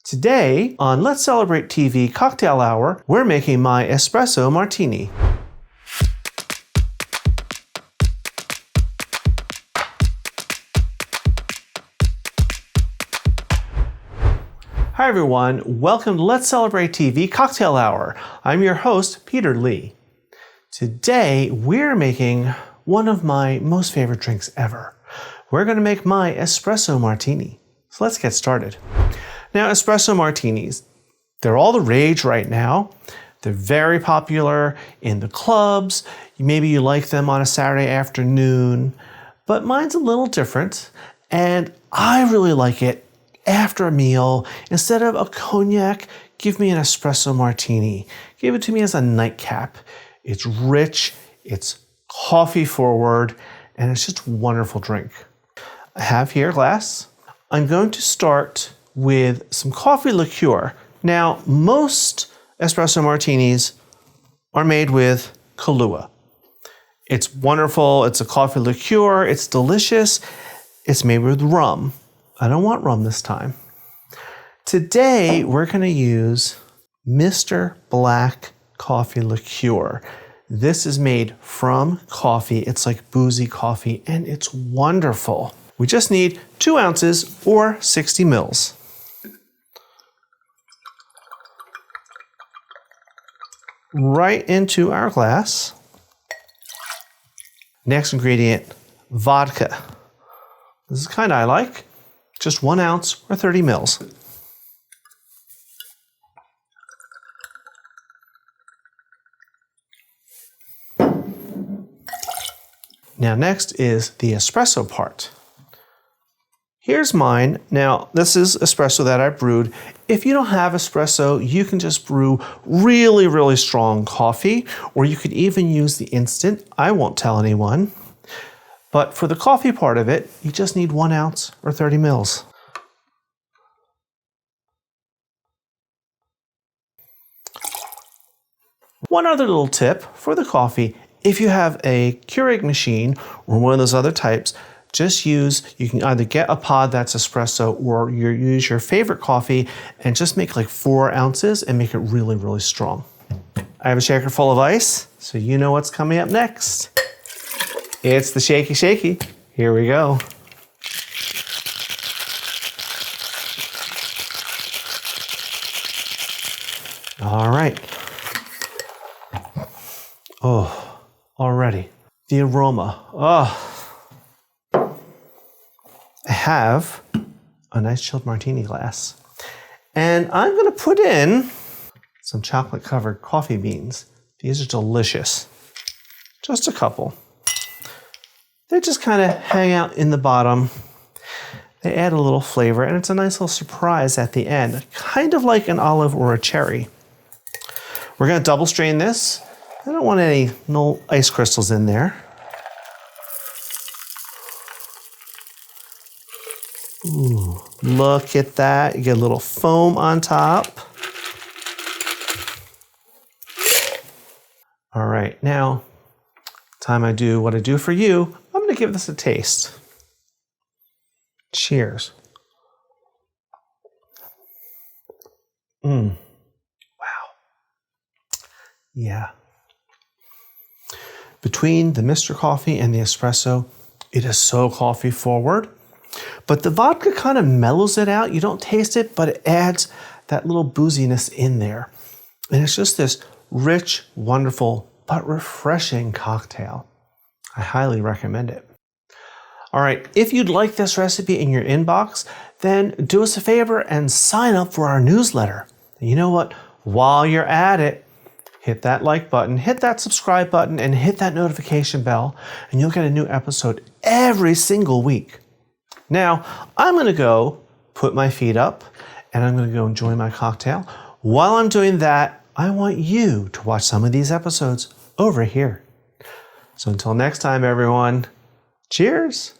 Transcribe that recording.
Today on Let's Celebrate TV Cocktail Hour, we're making my Espresso Martini. Hi everyone, welcome to Let's Celebrate TV Cocktail Hour. I'm your host, Peter Lee. Today, we're making one of my most favorite drinks ever. We're going to make my Espresso Martini. So let's get started. Now, Espresso Martinis, they're all the rage right now. They're very popular in the clubs. Maybe you like them on a Saturday afternoon, but mine's a little different. And I really like it after a meal. Instead of a cognac, give me an Espresso Martini. Give it to me as a nightcap. It's rich, it's coffee forward, and it's just a wonderful drink. I have here a glass. I'm going to start with some coffee liqueur. Now, most espresso martinis are made with Kahlua. It's wonderful, it's a coffee liqueur, it's delicious. It's made with rum. I don't want rum this time. Today, we're gonna use Mr. Black Coffee Liqueur. This is made from coffee. It's like boozy coffee, and it's wonderful. We just need 2 ounces or 60 mils. Right into our glass. Next ingredient, vodka. This is the kind I like. Just 1 ounce or 30 mils. Now next is the espresso part. Here's mine. Now, this is espresso that I brewed. If you don't have espresso, you can just brew really, really strong coffee, or you could even use the instant. I won't tell anyone. But for the coffee part of it, you just need 1 ounce or 30 mils. One other little tip for the coffee, if you have a Keurig machine or one of those other types, you can either get a pod that's espresso or use your favorite coffee and just make like 4 ounces and make it really, really strong. I have a shaker full of ice, so you know what's coming up next. It's the Shakey. Here we go. All right. Oh, already. The aroma. Oh. I have a nice chilled martini glass. And I'm going to put in some chocolate covered coffee beans. These are delicious. Just a couple. They just kind of hang out in the bottom. They add a little flavor, and it's a nice little surprise at the end, kind of like an olive or a cherry. We're going to double strain this. I don't want no ice crystals in there. Ooh, look at that. You get a little foam on top. All right, now, time I do what I do for you, I'm going to give this a taste. Cheers. Wow. Yeah. Between the Mr. Coffee and the espresso, it is so coffee forward. But the vodka kind of mellows it out. You don't taste it, but it adds that little booziness in there. And it's just this rich, wonderful, but refreshing cocktail. I highly recommend it. All right, if you'd like this recipe in your inbox, then do us a favor and sign up for our newsletter. And you know what? While you're at it, hit that like button, hit that subscribe button, and hit that notification bell, and you'll get a new episode every single week. Now, I'm going to go put my feet up, and I'm going to go enjoy my cocktail. While I'm doing that, I want you to watch some of these episodes over here. So until next time, everyone, cheers!